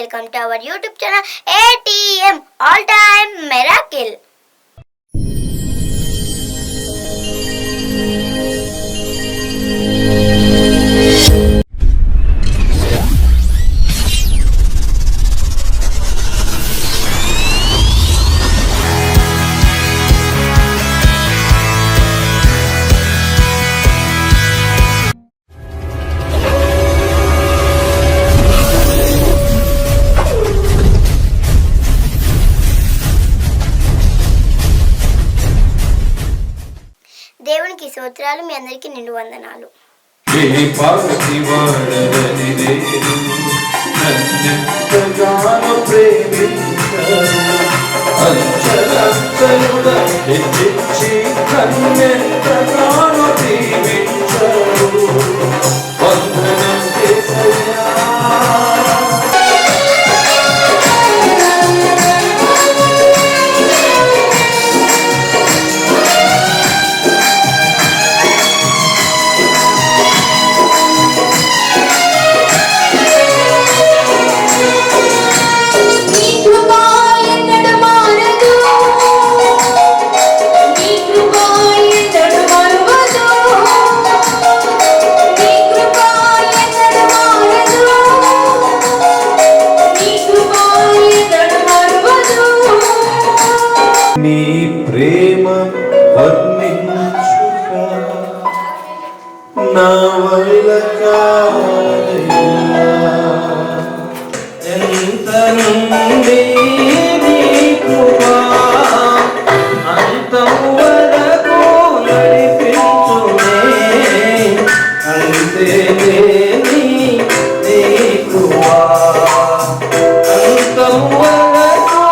welcome to our YouTube channel ATM All Time Miracle. దేవునికి స్తోత్రాలు. మీ అందరికీ నిండు వందనాలు. నీ ప్రేమ వర్ణించుట నా వల్ల కాదయ్యా. ఎంత నుండి నీ కృపా అంతం వరకు నడిపించునే, అంతే నీ కృపా అంతం వరకు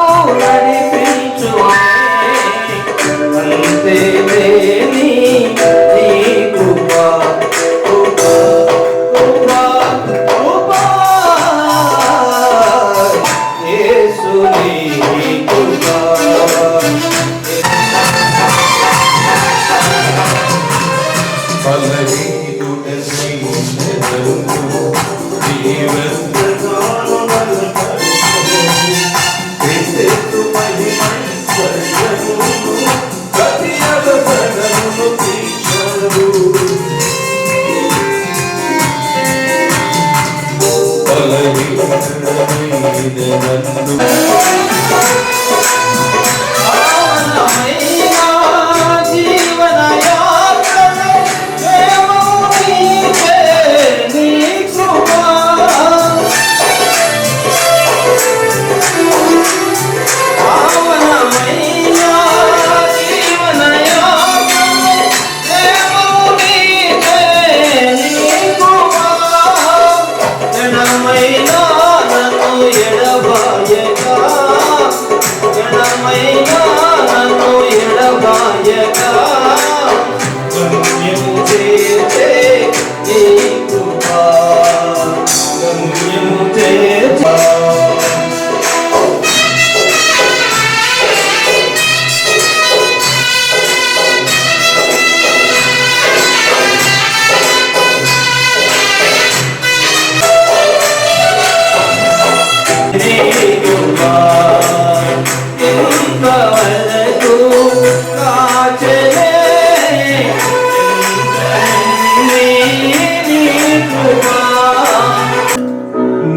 నడిపించునే, అంతే నీ కృపా కృపా కృపా కృపా యేసు నీ కృపా.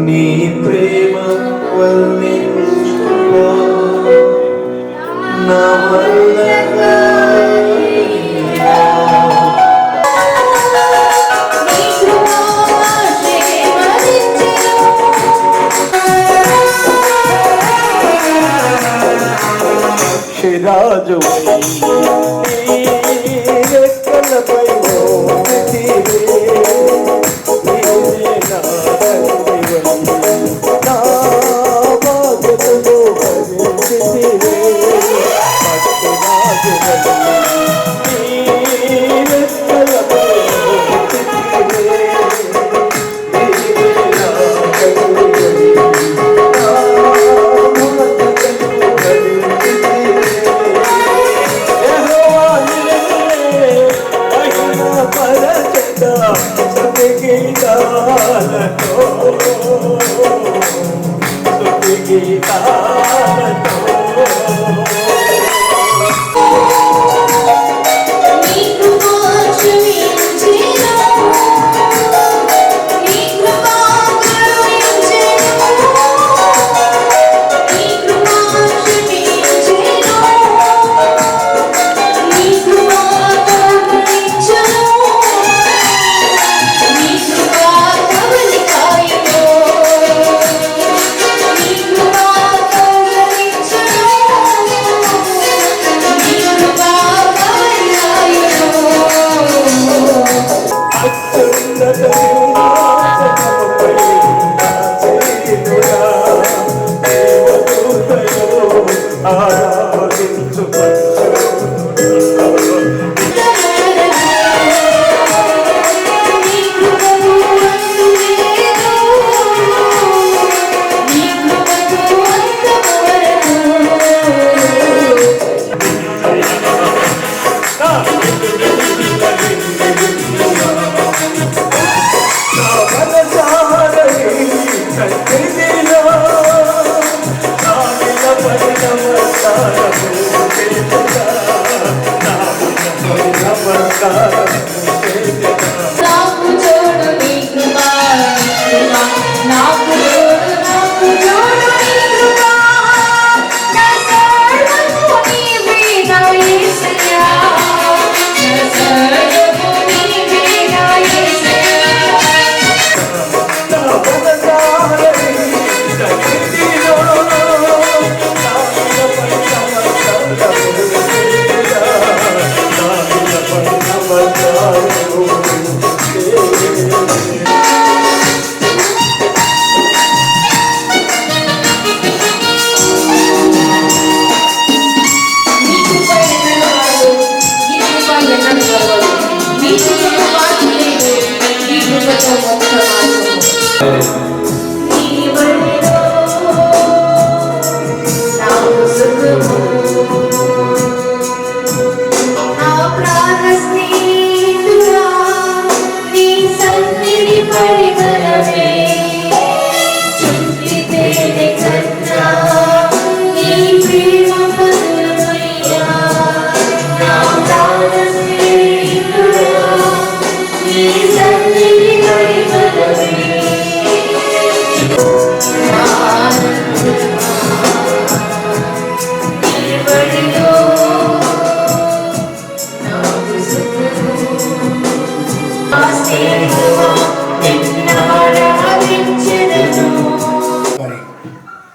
నీ ప్రేమ వర్ణించుట నా వల్ల కాదయ్యా. రాజు రెక్కలపై నా బాధ్యతలో భరించితివే. రెక్కలపై నాకు చూడు నీ కృపా, నాకు చూడు నీ కృపా, నా సర్వము నీవే నా యేసయ్యా, నా సర్వము నీవే నా యేసయ్యా.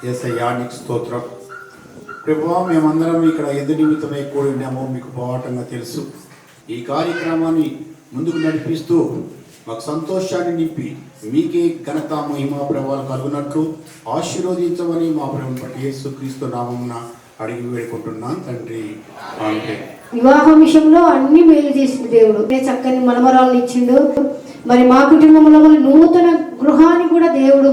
యేసయ్యానికి స్తోత్రం. ప్రభువా, మేమందరం ఇక్కడ ఎందుకు నిమిత్తమై కూడి ఉన్నామో మీకు బాటంగా తెలుసు. ఈ కార్యక్రమాన్ని ముందుకు నడిపిస్తూ మాకు సంతోషాన్ని నింపి మీకే ఘనత మహిమ ప్రభావాలు కలుగునట్లు ఆశీర్వదించమని మా ప్రభుని బట్టి యేసుక్రీస్తు నామమున అడిగి వేడుకుంటున్నాను తండ్రి. ఆమేన్. వివాహం విషయంలో అన్ని మేలు చేసిన దేవుడు. చక్కని మనమరాలను ఇచ్చిండు. మరి మా కుటుంబంలో నూతన గృహాన్ని కూడా దేవుడు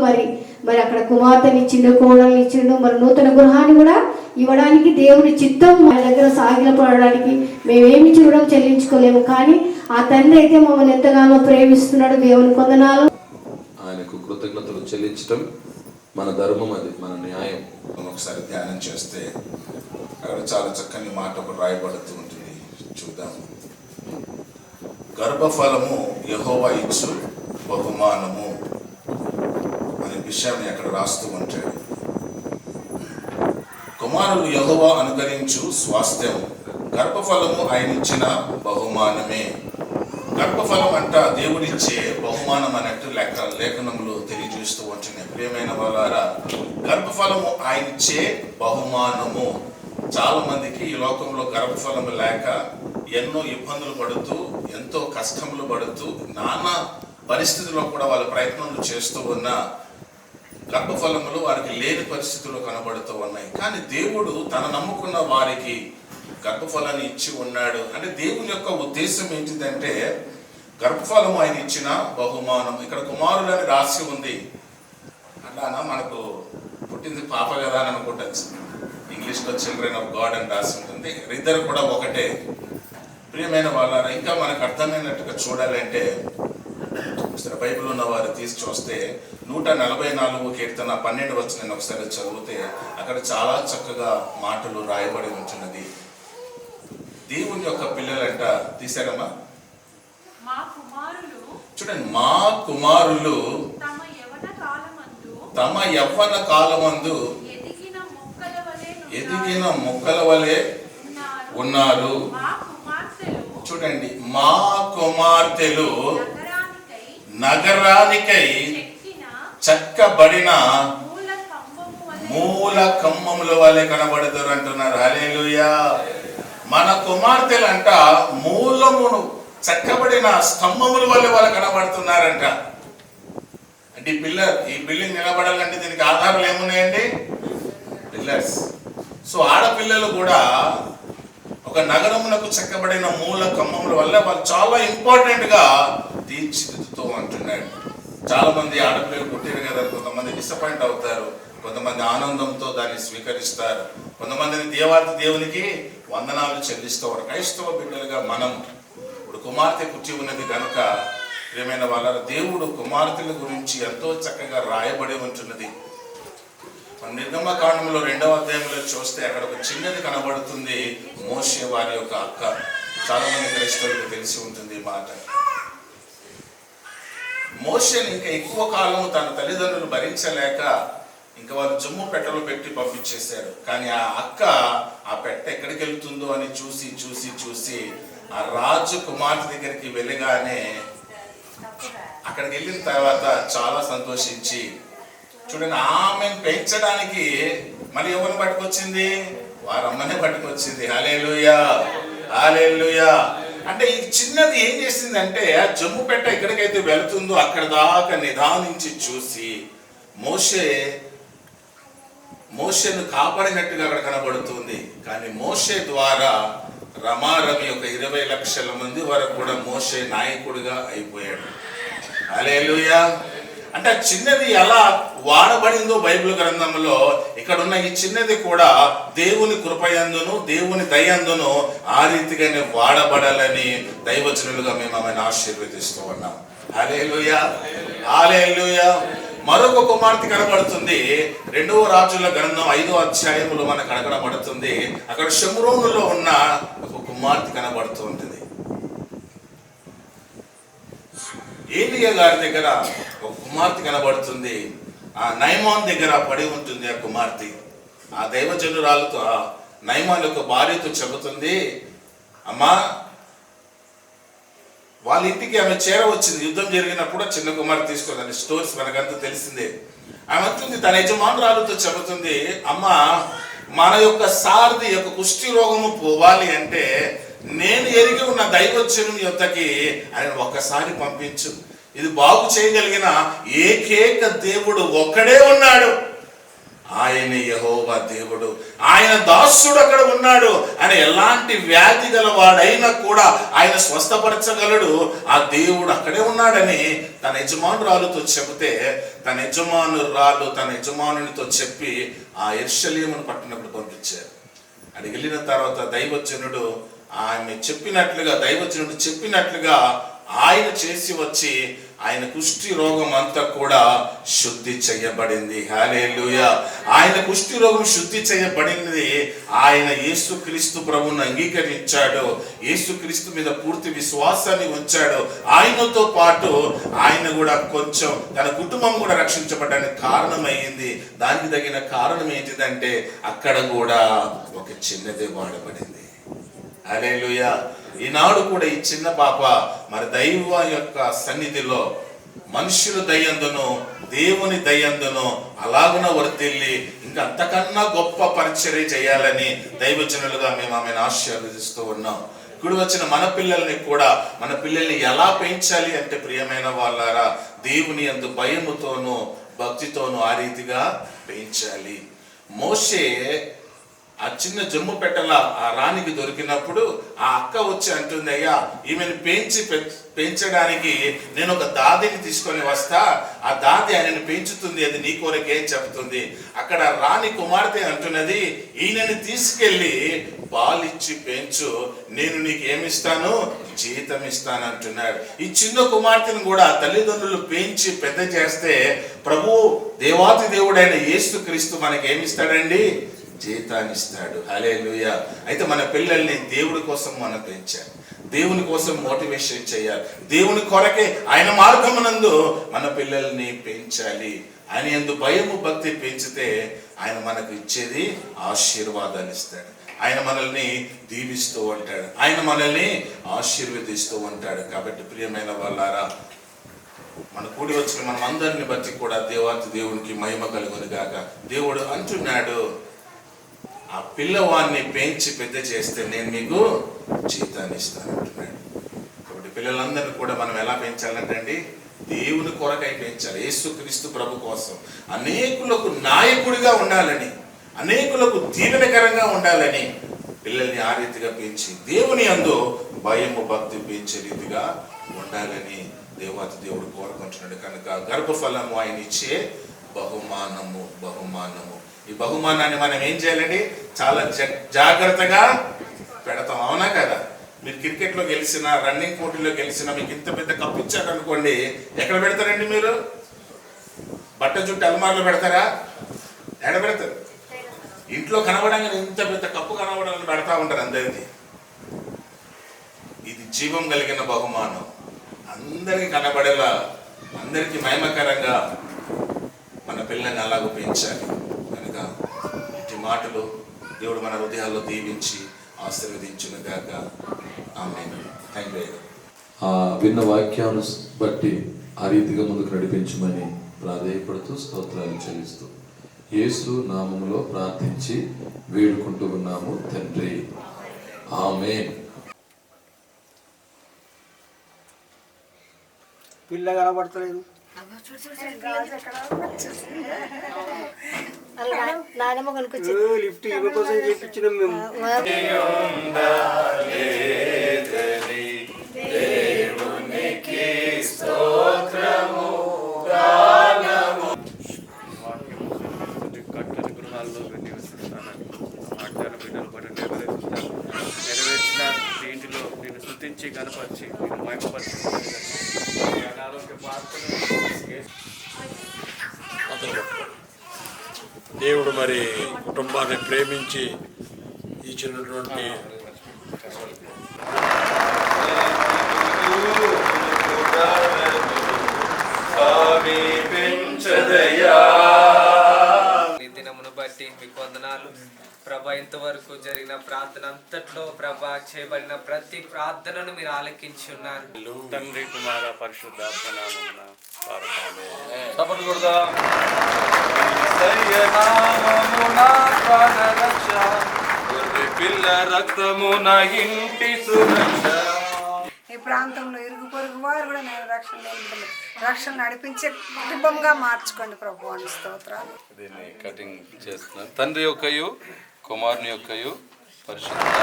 మరి అక్కడ కుమార్తెని ఇచ్చిండు, కోడల్ని ఇచ్చిండు. మరి నూతన గృహాన్ని కూడా ఇవ్వడానికి దేవుని చిత్తం మా దగ్గర సాగిలపడడానికి మేమేమి చూడడం చెల్లించుకోలేము. కానీ ఆ తండ్రి అయితే మమ్మల్ని ఎంతగానో ప్రేమిస్తున్నాడు. దేవుని కొందనాలు. ఆయనకు కృతజ్ఞతలు చెల్లించటం మన ధర్మం, అది మన న్యాయం. ఒకసారి ధ్యానం చేస్తే అక్కడ చాలా చక్కని మాట ఒకటి రాయబడుతూ ఉంటుంది. చూద్దాం. గర్భఫలము యెహోవా ఇచ్చు బహుమానము అనే విషయాన్ని అక్కడ రాస్తూ ఉంటాడు. కుమారులు యెహోవా అనుగ్రహించు స్వాస్థ్యం, గర్భఫలము ఆయన ఇచ్చిన బహుమానమే. గర్భఫలం అంట దేవుడిచ్చే బహుమానం అన్నట్టు లేఖనములు తెలియజేస్తూ ఉంటున్నాయి. ప్రియమైన వాళ్ళారా, గర్భఫలము ఆయన ఇచ్చే బహుమానము. చాలా మందికి ఈ లోకంలో గర్భఫలము లేక ఎన్నో ఇబ్బందులు పడుతూ, ఎంతో కష్టములు పడుతూ, నానా పరిస్థితుల్లో కూడా వాళ్ళ ప్రయత్నాలు చేస్తూ ఉన్న గర్భఫలములు వారికి లేని పరిస్థితుల్లో కనబడుతూ ఉన్నాయి. కానీ దేవుడు తన నమ్ముకున్న వారికి గర్భఫలాన్ని ఇచ్చి ఉన్నాడు. అంటే దేవుని యొక్క ఉద్దేశం ఏంటిదంటే గర్భఫలము ఆయన ఇచ్చిన బహుమానం. ఇక్కడ కుమారులని రాసి ఉంది. అట్లానా మనకు పుట్టింది పాప కదా అని అనుకుంటుంది. ఇంగ్లీష్లో చిల్డ్రన్ ఆఫ్ గాడ్ అని రాసి ఉంటుంది. ఇద్దరు కూడా ఒకటే. ప్రియమైన వాళ్ళ ఇంకా మనకు అర్థమైనట్టుగా చూడాలంటే బైబిల్ ఉన్న వారు తీసి చూస్తే 144 కీర్తన 12 వచనం ఒకసారి చదివితే అక్కడ చాలా చక్కగా మాటలు రాయబడి ఉంటున్నది. దేవుని యొక్క పిల్లలంట తీశారమ్మా. చూడండి, మా కుమారులు తమ యవ్వన కాలమందు ఎదిగిన మొక్కల వలె ఉన్నారు. చూడండి, మా కుమార్తెలు నగరానికై చెక్కబడిన మూల కమ్మముల వలె కనబడతారు అంటున్నారు. హల్లెలూయా. మన కుమార్తెలంట మూలమును చెక్కబడిన స్తంభముల వల్ల వాళ్ళు కనబడుతున్నారంట. అంటే ఈ బిల్డింగ్ నిలబడాలంటే దీనికి ఆధారాలు ఏమున్నాయండి? పిల్లర్స్. సో ఆడపిల్లలు కూడా ఒక నగరమునకు చెక్కబడిన మూల కమ్మముల వల్ల వాళ్ళు చాలా ఇంపార్టెంట్ గా తీర్చిదిద్దుతూ అంటున్నాడు. చాలా మంది ఆడపిల్లలు పుట్టారు కదా, కొంతమంది డిసప్పాయింట్ అవుతారు, కొంతమంది ఆనందంతో దాన్ని స్వీకరిస్తారు, కొంతమందిని దేవునికి వందనాలు చెల్లిస్తారు. క్రైస్తవ బిడ్డలుగా మనం ఇప్పుడు కుమార్తె పుట్టి ఉన్నది కనుక ప్రియమైన వాళ్ళ దేవుడు కుమార్తెల గురించి ఎంతో చక్కగా రాయబడి ఉంటున్నది. నిర్గమకాండంలో 2వ అధ్యాయంలో చూస్తే అక్కడ ఒక చిన్నది కనబడుతుంది, మోషే వారి యొక్క అక్క. చాలా మంది క్రైస్తవులకు తెలిసి ఉంటుంది ఈ మాట. మోషేని ఇంకా ఎక్కువ కాలం తన తల్లిదండ్రులు భరించలేక ఇంకా వాళ్ళు జమ్ము పెట్టెలో పెట్టి పంపించేశారు. కానీ ఆ అక్క ఆ పెట్టె ఎక్కడికి వెళ్తుందో అని చూసి చూసి చూసి ఆ రాజు కుమార్తె దగ్గరికి వెళ్ళగానే అక్కడికి వెళ్ళిన తర్వాత చాలా సంతోషించి, చూడండి, ఆమెను పెంచడానికి మరి ఎవరిని పట్టుకొచ్చింది? వారి అమ్మనే పట్టుకొచ్చింది. హల్లెలూయా, హల్లెలూయా. అంటే ఈ చిన్నది ఏం చేసిందంటే ఆ జమ్ము పెట్టె ఎక్కడికైతే వెళుతుందో అక్కడ దాకా నిదానించి చూసి మోషేను కాపాడినట్టుగా అక్కడ కనబడుతుంది. కానీ మోషే ద్వారా రమారమి ఒక 20 లక్షల మంది వరకు కూడా మోషే నాయకుడిగా అయిపోయాడు. హల్లెలూయా. అంటే ఆ చిన్నది ఎలా వాడబడిందో బైబిల్ గ్రంథంలో ఇక్కడ ఉన్న ఈ చిన్నది కూడా దేవుని కృపయందును దేవుని దయందును ఆ రీతిగానే వాడబడాలని దైవజనులుగా మేము ఆమెను ఆశీర్వదిస్తూ ఉన్నాం. హల్లెలూయా, హల్లెలూయా. మరొక కుమార్తె కనబడుతుంది. 2వ రాజుల గ్రంథం 5వ అధ్యాయములో మనకు కనబడుతుంది. అక్కడ షమ్రోనులో ఉన్న ఒక కుమార్తె కనబడుతూ ఉంటుంది. ఏలియా గారి దగ్గర ఒక కుమార్తె కనబడుతుంది. ఆ నయమాన్ దగ్గర పడి ఉంటుంది ఆ కుమార్తె. ఆ దైవజనురాలతో నయమాన్ యొక్క భార్యతో చెబుతుంది, అమ్మా, వాళ్ళ ఇంటికి ఆమె చేరవచ్చింది. యుద్ధం జరిగినప్పుడు చిన్న కుమార్తె తీసుకోదండి, స్టోరీస్ మనకంతా తెలిసిందే. ఆమె అంటుంది, తన యజమానురాలతో చెబుతుంది, అమ్మా, మన యొక్క సారథి యొక్క కుష్టి రోగము పోవాలి అంటే నేను ఎరిగి ఉన్న దైవజనుని యొద్దకి ఆయన ఒక్కసారి పంపించు. ఇది బాగు చేయగలిగిన ఏకైక దేవుడు ఒక్కడే ఉన్నాడు, ఆయన యెహోవా దేవుడు, ఆయన దాసుడు అక్కడ ఉన్నాడు. ఆయన ఎలాంటి వ్యాధి గలవాడైనా కూడా ఆయన స్వస్థపరచగలడు. ఆ దేవుడు అక్కడే ఉన్నాడని తన యజమానురాలుతో చెబితే తన యజమానునితో చెప్పి ఆ యెరూషలేమును పట్టణంకు పంపించారు. అక్కడికి వెళ్ళిన తర్వాత దైవజనుడు దైవజనుడు చెప్పినట్లుగా ఆయన చేసి వచ్చి ఆయన కుష్టి రోగం అంతా కూడా శుద్ధి చేయబడింది. హల్లెలూయా. ఆయన కుష్టి రోగం శుద్ధి చేయబడింది. ఆయన యేసుక్రీస్తు ప్రభువును అంగీకరించాడు, యేసుక్రీస్తు మీద పూర్తి విశ్వాసాన్ని ఉంచాడు. ఆయనతో పాటు ఆయన కూడా కొంచెం తన కుటుంబం కూడా రక్షించబడడానికి కారణమైంది. దానికి తగిన కారణం ఏంటిదంటే అక్కడ కూడా ఒక చిన్నదే వాడబడింది. హల్లెలూయా. ఈనాడు కూడా ఈ చిన్న పాప మరి దైవ యొక్క సన్నిధిలో మనుషుల దయందును దేవుని దయందును అలాగున వర్తిల్లి ఇంకా అంతకన్నా గొప్ప పరిచర్య చేయాలని దైవజనులుగా మేము ఆమెను ఆశీర్వదిస్తూ ఉన్నాం. ఇప్పుడు వచ్చిన మన పిల్లల్ని ఎలా పెంచాలి అంటే, ప్రియమైన వాళ్ళారా, దేవుని యందు భయముతోనూ భక్తితోనూ ఆ రీతిగా పెంచాలి. మోషే ఆ చిన్న జమ్ము పెట్టల ఆ రాణికి దొరికినప్పుడు ఆ అక్క వచ్చి అంటుంది, అయ్యా, ఈమెను పెంచడానికి నేను ఒక దాదిని తీసుకొని వస్తా, ఆ దాది ఆయనను పెంచుతుంది, అది నీ కొరకే చెప్తుంది. అక్కడ రాణి కుమార్తె అంటున్నది, ఈయనని తీసుకెళ్ళి పాలిచ్చి పెంచు, నేను నీకు ఏమిస్తాను, జీతం ఇస్తాను అంటున్నాడు. ఈ చిన్న కుమార్తెను కూడా తల్లిదండ్రులు పెంచి పెద్ద చేస్తే ప్రభు దేవాతి దేవుడైన యేసుక్రీస్తు మనకి ఏమిస్తాడండి, జీతాన్ని ఇస్తాడు. హల్లెలూయా. అయితే మన పిల్లల్ని దేవుడి కోసం మనం పెంచాలి, దేవుని కోసం మోటివేషన్ చేయాలి, దేవుని కొరకే ఆయన మార్గమునందు మన పిల్లల్ని పెంచాలి. ఆయన యందు భయము భక్తి పెంచితే ఆయన మనకు ఇచ్చేది ఆశీర్వాదాలు ఇస్తాడు. ఆయన మనల్ని దీవిస్తూ ఉంటాడు, ఆయన మనల్ని ఆశీర్వదిస్తూ ఉంటాడు. కాబట్టి ప్రియమైన వాళ్ళారా, మన కూడి వచ్చిన మనం అందరిని బట్టి కూడా దేవాతి దేవునికి మహిమ కలుగును గాక. దేవుడు అంటున్నాడు, ఆ పిల్లవాడిని పెంచి పెద్ద చేస్తే నేను మీకు జీతాన్ని ఇస్తాను అంటున్నాడు. కాబట్టి పిల్లలందరినీ కూడా మనం ఎలా పెంచాలంటే దేవుని కొరకై పెంచాలి, యేసుక్రీస్తు ప్రభు కోసం. అనేకులకు నాయకుడిగా ఉండాలని, అనేకులకు దీవెనకరంగా ఉండాలని పిల్లల్ని ఆ రీతిగా పెంచి దేవుని యందు భయము భక్తి పెంచే రీతిగా ఉండాలని దేవాతి దేవుడు కోరుకుంటున్నాడు. కనుక గర్భఫలము ఆయన ఇచ్చే బహుమానము. ఈ బహుమానాన్ని మనం ఏం చేయాలండి, చాలా జాగ్రత్తగా పెడతాం. అవునా కదా? మీరు క్రికెట్లో గెలిచిన, రన్నింగ్ పోటీలో గెలిచిన, మీకు ఇంత పెద్ద కప్పు ఇచ్చారు అనుకోండి, ఎక్కడ పెడతారండి మీరు? బట్ట చుట్టూ అల్మార్లో పెడతారా? ఎక్కడ పెడతారు? ఇంట్లో కనబడంగా ఇంత పెద్ద కప్పు కనబడాలని పెడతా ఉంటారు అందరికీ. ఇది జీవం కలిగిన బహుమానం. అందరికీ కనబడేలా, అందరికీ మహిమకరంగా మన పిల్లల్ని అలాగ పెంచాలి. కనుక ఇటు మాటలు దేవుడు మన హృదయాల్లో దీవించి ఆశీర్వదించును గాక. ఆమేన్. థాంక్యూ. ఆ విన్న వాక్యాన్ని బట్టి ఆ రీతిగా ముందుకు నడిపించమని ప్రాధేయపడుతూ స్తోత్రాలు చెల్లిస్తూ యేసు నామములో ప్రార్థించి వేడుకుంటూ ఉన్నాము తండ్రి. ఆమేన్. పిల్ల కనబడతలేదు. నానమ్మ కొనుక్కొచ్చి లిఫ్ట్ ఇవ్వ కోసం చేయించినాం మేము. కట్టని గృహాల్లో నివసిస్తానని వాగ్దాన బిడ్డలు బట్టి నెరవేర్చిన ఇంటిలో నేను స్తుతించి కనపరిచి నేను మహిమపరిచి అనారోగ్య దేవుడు మరి కుటుంబాన్ని ప్రేమించి ఇచ్చినటువంటి ఈ దినమును బట్టి మీకు వందనాలు ప్రభా. ఇంతవరకు జరిగిన ప్రార్థన అంతట్లో ప్రభా చేయబడిన ప్రతి ప్రార్థనను మీరు ఆలకించి ఉన్నారు. తండ్రి కుమార పరిశుద్ధాత్మ నామమున పిల్ల రక్తమున ఇంటి సురక్ష. ఈ ప్రాంతంలో ఇరుగు పొరుగు వారు కూడా నేను రక్షణ నడిపించే కుటుంబంగా మార్చుకోండి ప్రభు అని స్తోత్రాలు. దీన్ని కటింగ్ చేస్తున్నాను. తండ్రి యొక్కయు కుమారుని యొక్కయు పరిశుద్ధ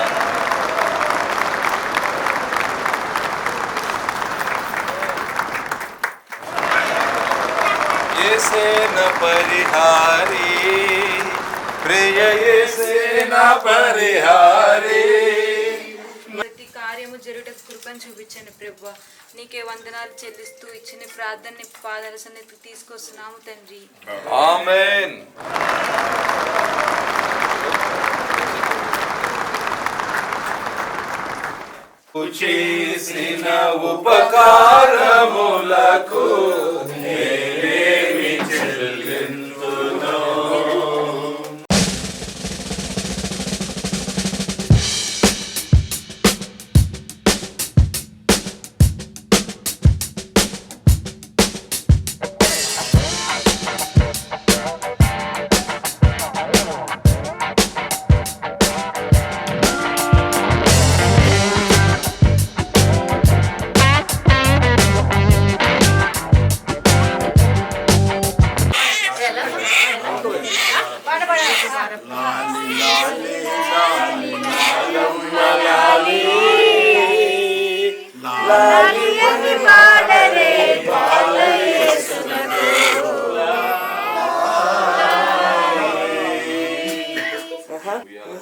యేసేన పరిహారి ప్రియ యేసేన పరిహారి. ప్రతి కార్యము జరుగుటకు కృపను చూపించండి ప్రభువా. నీకే వందనాలు చెల్లిస్తూ ఇచ్చిన ప్రార్థనని పాదాల సన్నిధికి తీసుకొస్తున్నాము తండ్రి. ఆమేన్. చేసిన ఉపకారములకు నేనేమి చెల్లింతును.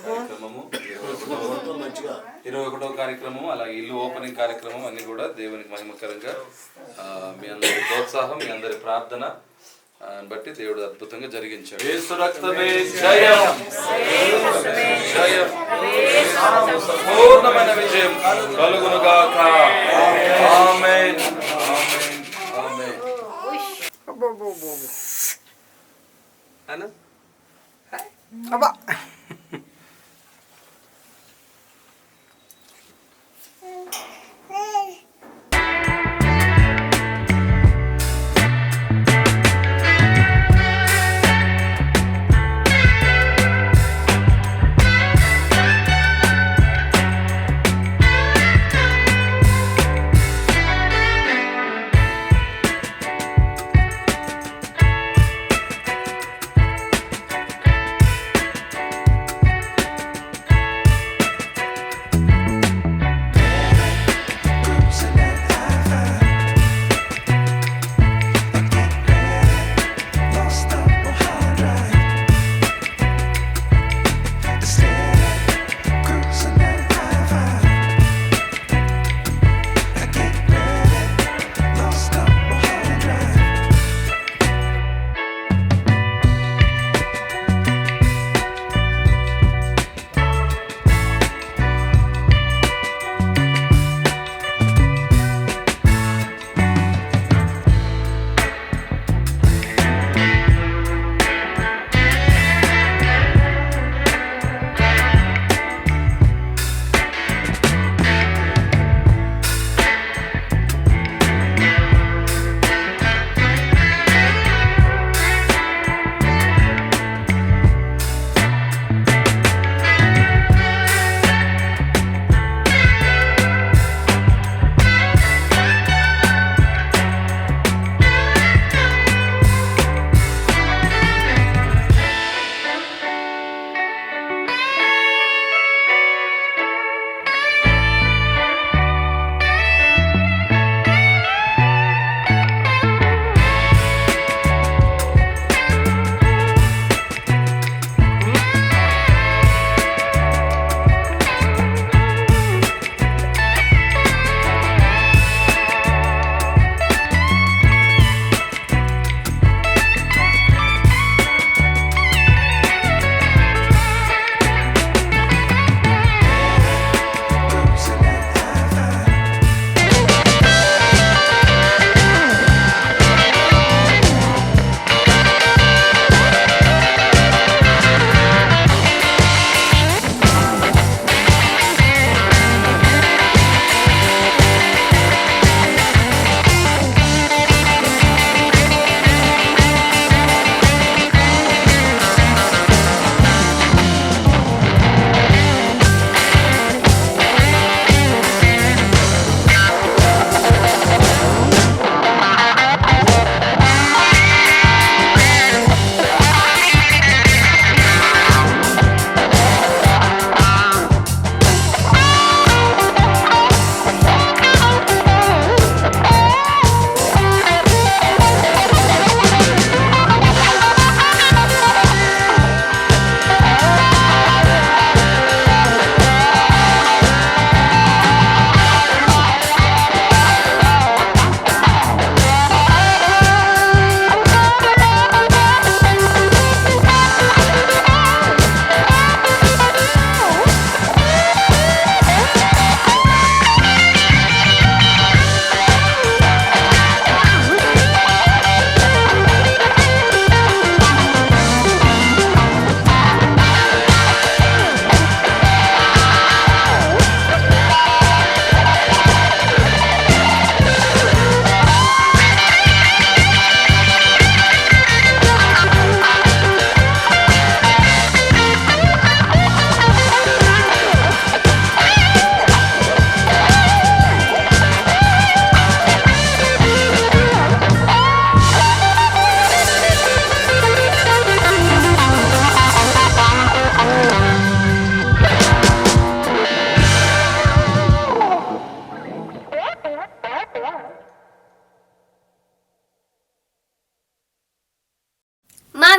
కార్యక్రమము 21వ కార్యక్రమం, అలాగే ఇల్లు ఓపెనింగ్ కార్యక్రమం అన్ని కూడా దేవునికి మహిమకరంగా మీ అందరి ప్రోత్సాహం, మీ అందరి ప్రార్థన బట్టి దేవుడు అద్భుతంగా జరిగించాడు. యేసు రక్తమే జయం, జయం, సంపూర్ణమైన విజయం కలుగును గాక. ఆమేన్, ఆమేన్, ఆమేన్. అబ్బా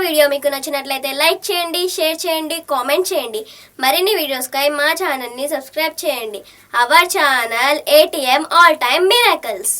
వీడియో మీకు నచ్చినట్లయితే లైక్ చేయండి, షేర్ చేయండి, కామెంట్ చేయండి. మరిన్ని వీడియోస్కై మా ఛానల్ని సబ్స్క్రైబ్ చేయండి. Our channel ATM all time miracles.